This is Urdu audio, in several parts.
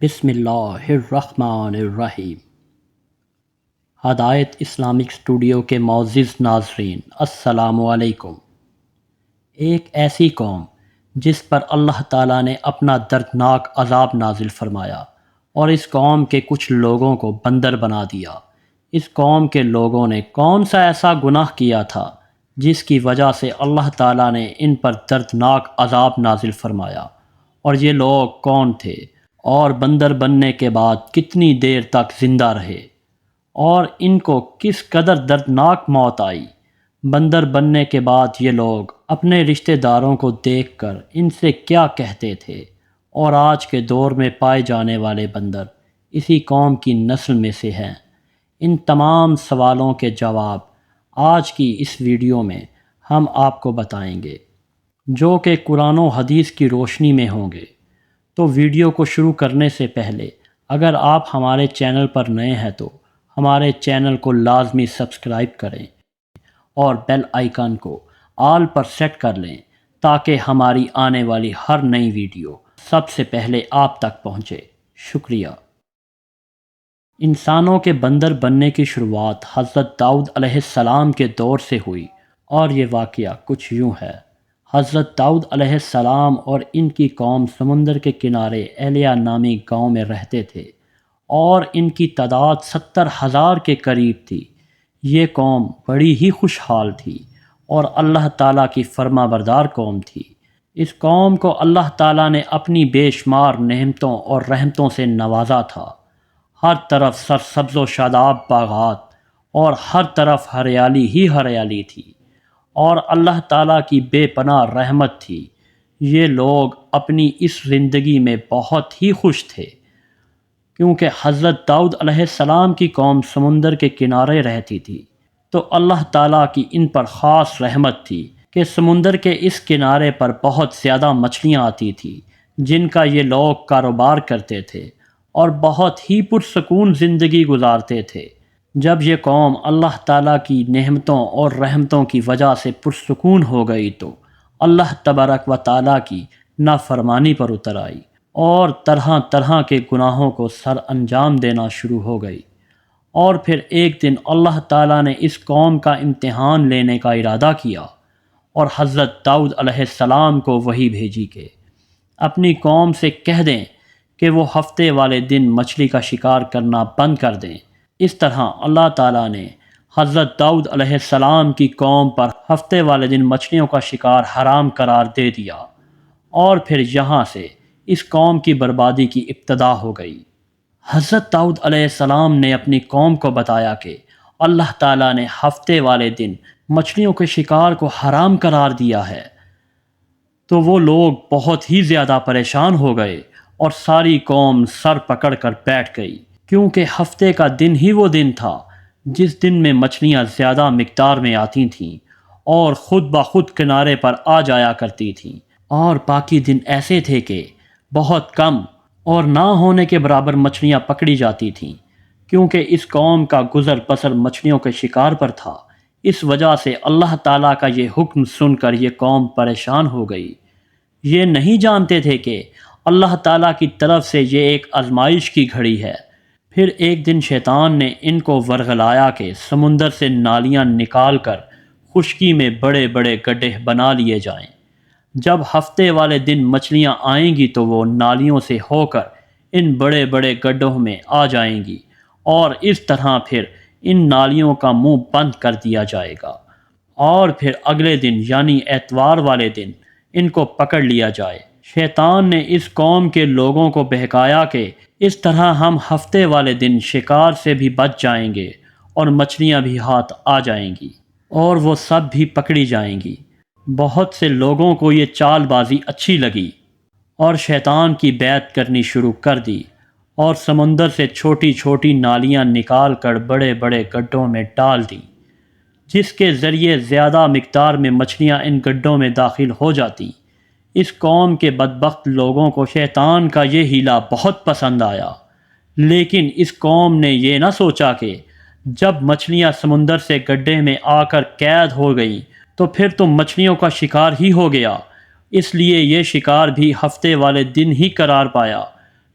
بسم اللہ الرحمن الرحیم۔ ہدایت اسلامک اسٹوڈیو کے معزز ناظرین، السلام علیکم۔ ایک ایسی قوم جس پر اللہ تعالیٰ نے اپنا دردناک عذاب نازل فرمایا اور اس قوم کے کچھ لوگوں کو بندر بنا دیا۔ اس قوم کے لوگوں نے کون سا ایسا گناہ کیا تھا جس کی وجہ سے اللہ تعالیٰ نے ان پر دردناک عذاب نازل فرمایا؟ اور یہ لوگ کون تھے؟ اور بندر بننے کے بعد کتنی دیر تک زندہ رہے؟ اور ان کو کس قدر دردناک موت آئی؟ بندر بننے کے بعد یہ لوگ اپنے رشتہ داروں کو دیکھ کر ان سے کیا کہتے تھے؟ اور آج کے دور میں پائے جانے والے بندر اسی قوم کی نسل میں سے ہیں۔ ان تمام سوالوں کے جواب آج کی اس ویڈیو میں ہم آپ کو بتائیں گے، جو کہ قرآن و حدیث کی روشنی میں ہوں گے۔ تو ویڈیو کو شروع کرنے سے پہلے اگر آپ ہمارے چینل پر نئے ہیں تو ہمارے چینل کو لازمی سبسکرائب کریں اور بیل آئیکن کو آل پر سیٹ کر لیں تاکہ ہماری آنے والی ہر نئی ویڈیو سب سے پہلے آپ تک پہنچے۔ شکریہ۔ انسانوں کے بندر بننے کی شروعات حضرت داؤد علیہ السلام کے دور سے ہوئی، اور یہ واقعہ کچھ یوں ہے۔ حضرت داؤد علیہ السلام اور ان کی قوم سمندر کے کنارے ایلیا نامی گاؤں میں رہتے تھے، اور ان کی تعداد 70,000 کے قریب تھی۔ یہ قوم بڑی ہی خوشحال تھی اور اللہ تعالیٰ کی فرما بردار قوم تھی۔ اس قوم کو اللہ تعالیٰ نے اپنی بے شمار نعمتوں اور رحمتوں سے نوازا تھا۔ ہر طرف سرسبز و شاداب باغات اور ہر طرف ہریالی ہی ہریالی تھی، اور اللہ تعالیٰ کی بے پناہ رحمت تھی۔ یہ لوگ اپنی اس زندگی میں بہت ہی خوش تھے، کیونکہ حضرت داؤد علیہ السلام کی قوم سمندر کے کنارے رہتی تھی، تو اللہ تعالیٰ کی ان پر خاص رحمت تھی کہ سمندر کے اس کنارے پر بہت زیادہ مچھلیاں آتی تھیں، جن کا یہ لوگ کاروبار کرتے تھے اور بہت ہی پرسکون زندگی گزارتے تھے۔ جب یہ قوم اللہ تعالیٰ کی نعمتوں اور رحمتوں کی وجہ سے پرسکون ہو گئی تو اللہ تبارک و تعالیٰ کی نافرمانی پر اتر آئی اور طرح طرح کے گناہوں کو سر انجام دینا شروع ہو گئی۔ اور پھر ایک دن اللہ تعالیٰ نے اس قوم کا امتحان لینے کا ارادہ کیا اور حضرت داؤد علیہ السلام کو وحی بھیجی کہ اپنی قوم سے کہہ دیں کہ وہ ہفتے والے دن مچھلی کا شکار کرنا بند کر دیں۔ اس طرح اللہ تعالیٰ نے حضرت داؤد علیہ السلام کی قوم پر ہفتے والے دن مچھلیوں کا شکار حرام قرار دے دیا، اور پھر یہاں سے اس قوم کی بربادی کی ابتدا ہو گئی۔ حضرت داؤد علیہ السلام نے اپنی قوم کو بتایا کہ اللہ تعالیٰ نے ہفتے والے دن مچھلیوں کے شکار کو حرام قرار دیا ہے، تو وہ لوگ بہت ہی زیادہ پریشان ہو گئے اور ساری قوم سر پکڑ کر بیٹھ گئی، کیونکہ ہفتے کا دن ہی وہ دن تھا جس دن میں مچھلیاں زیادہ مقدار میں آتی تھیں اور خود بخود کنارے پر آ جایا کرتی تھیں، اور باقی دن ایسے تھے کہ بہت کم اور نہ ہونے کے برابر مچھلیاں پکڑی جاتی تھیں، کیونکہ اس قوم کا گزر بسر مچھلیوں کے شکار پر تھا۔ اس وجہ سے اللہ تعالیٰ کا یہ حکم سن کر یہ قوم پریشان ہو گئی۔ یہ نہیں جانتے تھے کہ اللہ تعالیٰ کی طرف سے یہ ایک آزمائش کی گھڑی ہے۔ پھر ایک دن شیطان نے ان کو ورغلایا کہ سمندر سے نالیاں نکال کر خشکی میں بڑے بڑے گڈھے بنا لیے جائیں۔ جب ہفتے والے دن مچھلیاں آئیں گی تو وہ نالیوں سے ہو کر ان بڑے بڑے گڈھوں میں آ جائیں گی، اور اس طرح پھر ان نالیوں کا منہ بند کر دیا جائے گا، اور پھر اگلے دن یعنی اتوار والے دن ان کو پکڑ لیا جائے۔ شیطان نے اس قوم کے لوگوں کو بہکایا کہ اس طرح ہم ہفتے والے دن شکار سے بھی بچ جائیں گے اور مچھلیاں بھی ہاتھ آ جائیں گی اور وہ سب بھی پکڑی جائیں گی۔ بہت سے لوگوں کو یہ چال بازی اچھی لگی اور شیطان کی بیعت کرنی شروع کر دی، اور سمندر سے چھوٹی چھوٹی نالیاں نکال کر بڑے بڑے گڈھوں میں ڈال دی، جس کے ذریعے زیادہ مقدار میں مچھلیاں ان گڈھوں میں داخل ہو جاتی۔ اس قوم کے بدبخت لوگوں کو شیطان کا یہ ہیلا بہت پسند آیا، لیکن اس قوم نے یہ نہ سوچا کہ جب مچھلیاں سمندر سے گڈھے میں آ کر قید ہو گئیں تو پھر تو مچھلیوں کا شکار ہی ہو گیا۔ اس لیے یہ شکار بھی ہفتے والے دن ہی قرار پایا،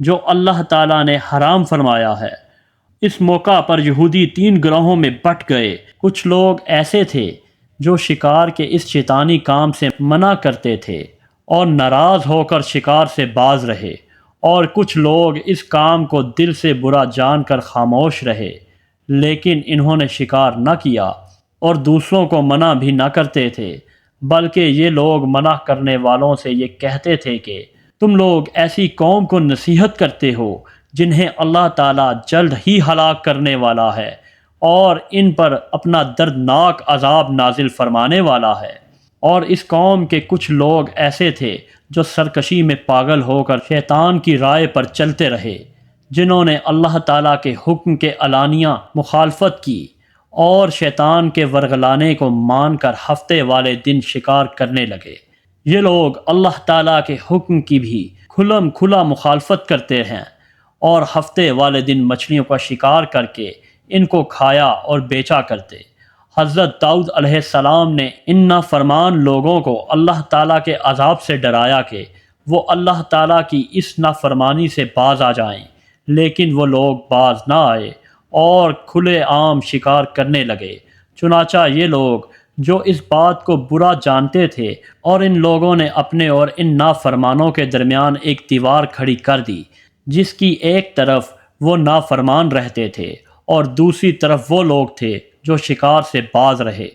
جو اللہ تعالیٰ نے حرام فرمایا ہے۔ اس موقع پر یہودی 3 گروہوں میں بٹ گئے۔ کچھ لوگ ایسے تھے جو شکار کے اس شیطانی کام سے منع کرتے تھے اور ناراض ہو کر شکار سے باز رہے، اور کچھ لوگ اس کام کو دل سے برا جان کر خاموش رہے، لیکن انہوں نے شکار نہ کیا اور دوسروں کو منع بھی نہ کرتے تھے، بلکہ یہ لوگ منع کرنے والوں سے یہ کہتے تھے کہ تم لوگ ایسی قوم کو نصیحت کرتے ہو جنہیں اللہ تعالیٰ جلد ہی ہلاک کرنے والا ہے اور ان پر اپنا دردناک عذاب نازل فرمانے والا ہے۔ اور اس قوم کے کچھ لوگ ایسے تھے جو سرکشی میں پاگل ہو کر شیطان کی رائے پر چلتے رہے، جنہوں نے اللہ تعالیٰ کے حکم کے علانیہ مخالفت کی اور شیطان کے ورغلانے کو مان کر ہفتے والے دن شکار کرنے لگے۔ یہ لوگ اللہ تعالیٰ کے حکم کی بھی کھلم کھلا مخالفت کرتے ہیں اور ہفتے والے دن مچھلیوں کا شکار کر کے ان کو کھایا اور بیچا کرتے۔ حضرت داؤد علیہ السلام نے ان نافرمان لوگوں کو اللہ تعالیٰ کے عذاب سے ڈرایا کہ وہ اللہ تعالیٰ کی اس نافرمانی سے باز آ جائیں، لیکن وہ لوگ باز نہ آئے اور کھلے عام شکار کرنے لگے۔ چنانچہ یہ لوگ جو اس بات کو برا جانتے تھے اور ان لوگوں نے اپنے اور ان نافرمانوں کے درمیان ایک دیوار کھڑی کر دی، جس کی ایک طرف وہ نافرمان رہتے تھے اور دوسری طرف وہ لوگ تھے جو شکار سے باز رہے۔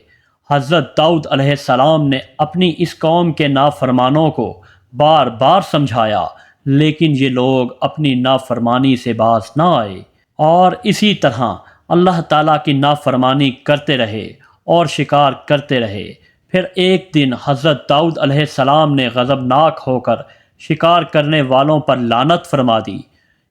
حضرت داؤد علیہ السلام نے اپنی اس قوم کے نافرمانوں کو بار بار سمجھایا، لیکن یہ لوگ اپنی نافرمانی سے باز نہ آئے اور اسی طرح اللہ تعالیٰ کی نافرمانی کرتے رہے اور شکار کرتے رہے۔ پھر ایک دن حضرت داؤد علیہ السلام نے غضبناک ہو کر شکار کرنے والوں پر لعنت فرما دی۔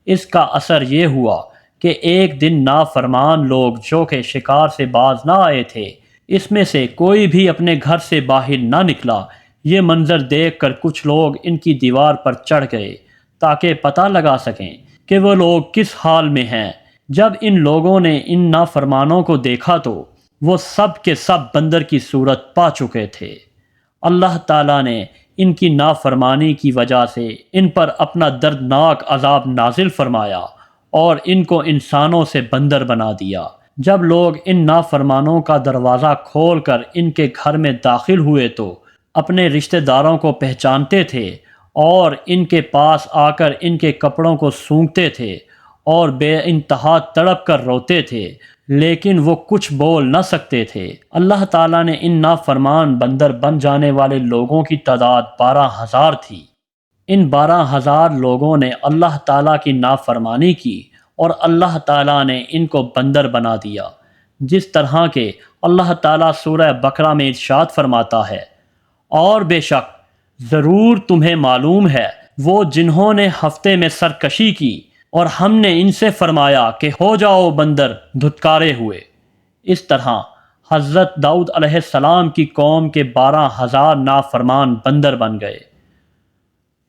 اس کا اثر یہ ہوا کہ ایک دن نافرمان لوگ جو کہ شکار سے باز نہ آئے تھے، اس میں سے کوئی بھی اپنے گھر سے باہر نہ نکلا۔ یہ منظر دیکھ کر کچھ لوگ ان کی دیوار پر چڑھ گئے تاکہ پتہ لگا سکیں کہ وہ لوگ کس حال میں ہیں۔ جب ان لوگوں نے ان نافرمانوں کو دیکھا تو وہ سب کے سب بندر کی صورت پا چکے تھے۔ اللہ تعالیٰ نے ان کی نافرمانی کی وجہ سے ان پر اپنا دردناک عذاب نازل فرمایا اور ان کو انسانوں سے بندر بنا دیا۔ جب لوگ ان نافرمانوں کا دروازہ کھول کر ان کے گھر میں داخل ہوئے تو اپنے رشتہ داروں کو پہچانتے تھے اور ان کے پاس آ کر ان کے کپڑوں کو سونگھتے تھے اور بے انتہا تڑپ کر روتے تھے، لیکن وہ کچھ بول نہ سکتے تھے۔ اللہ تعالیٰ نے ان نافرمان بندر بن جانے والے لوگوں کی تعداد 12,000 تھی۔ ان 12,000 لوگوں نے اللہ تعالیٰ کی نافرمانی کی اور اللہ تعالیٰ نے ان کو بندر بنا دیا، جس طرح کہ اللہ تعالیٰ سورہ بقرہ میں ارشاد فرماتا ہے، اور بے شک ضرور تمہیں معلوم ہے وہ جنہوں نے ہفتے میں سرکشی کی اور ہم نے ان سے فرمایا کہ ہو جاؤ بندر دھتکارے ہوئے۔ اس طرح حضرت داؤد علیہ السلام کی قوم کے 12,000 نافرمان بندر بن گئے۔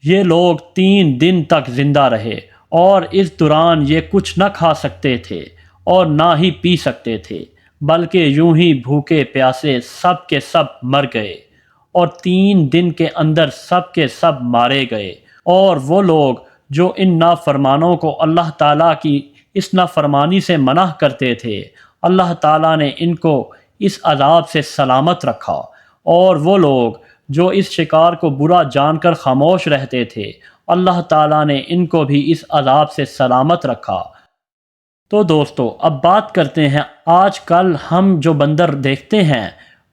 یہ لوگ 3 دن تک زندہ رہے اور اس دوران یہ کچھ نہ کھا سکتے تھے اور نہ ہی پی سکتے تھے، بلکہ یوں ہی بھوکے پیاسے سب کے سب مر گئے، اور 3 دن کے اندر سب کے سب مارے گئے۔ اور وہ لوگ جو ان نافرمانوں کو اللہ تعالیٰ کی اس نافرمانی سے منع کرتے تھے، اللہ تعالیٰ نے ان کو اس عذاب سے سلامت رکھا، اور وہ لوگ جو اس شکار کو برا جان کر خاموش رہتے تھے، اللہ تعالیٰ نے ان کو بھی اس عذاب سے سلامت رکھا۔ تو دوستو، اب بات کرتے ہیں آج کل ہم جو بندر دیکھتے ہیں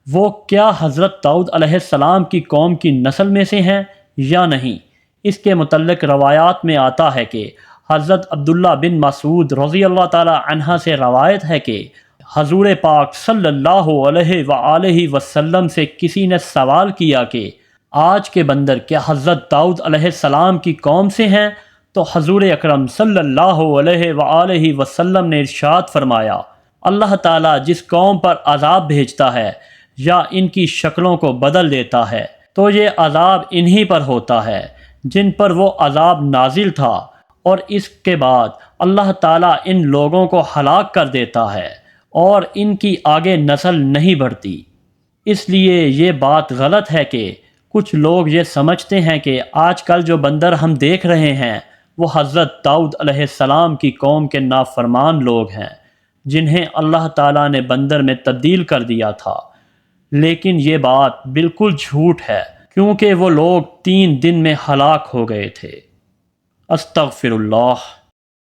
وہ کیا حضرت داؤد علیہ السلام کی قوم کی نسل میں سے ہیں یا نہیں۔ اس کے متعلق روایات میں آتا ہے کہ حضرت عبداللہ بن مسعود رضی اللہ تعالی عنہ سے روایت ہے کہ حضور پاک صلی اللہ علیہ وآلہ وسلم سے کسی نے سوال کیا کہ آج کے بندر کیا حضرت داؤد علیہ السلام کی قوم سے ہیں؟ تو حضور اکرم صلی اللہ علیہ وآلہ وسلم نے ارشاد فرمایا، اللہ تعالیٰ جس قوم پر عذاب بھیجتا ہے یا ان کی شکلوں کو بدل دیتا ہے تو یہ عذاب انہی پر ہوتا ہے جن پر وہ عذاب نازل تھا، اور اس کے بعد اللہ تعالیٰ ان لوگوں کو ہلاک کر دیتا ہے اور ان کی آگے نسل نہیں بڑھتی۔ اس لیے یہ بات غلط ہے کہ کچھ لوگ یہ سمجھتے ہیں کہ آج کل جو بندر ہم دیکھ رہے ہیں وہ حضرت داؤد علیہ السلام کی قوم کے نافرمان لوگ ہیں جنہیں اللہ تعالیٰ نے بندر میں تبدیل کر دیا تھا، لیکن یہ بات بالکل جھوٹ ہے کیونکہ وہ لوگ 3 دن میں ہلاک ہو گئے تھے۔ استغفر اللہ۔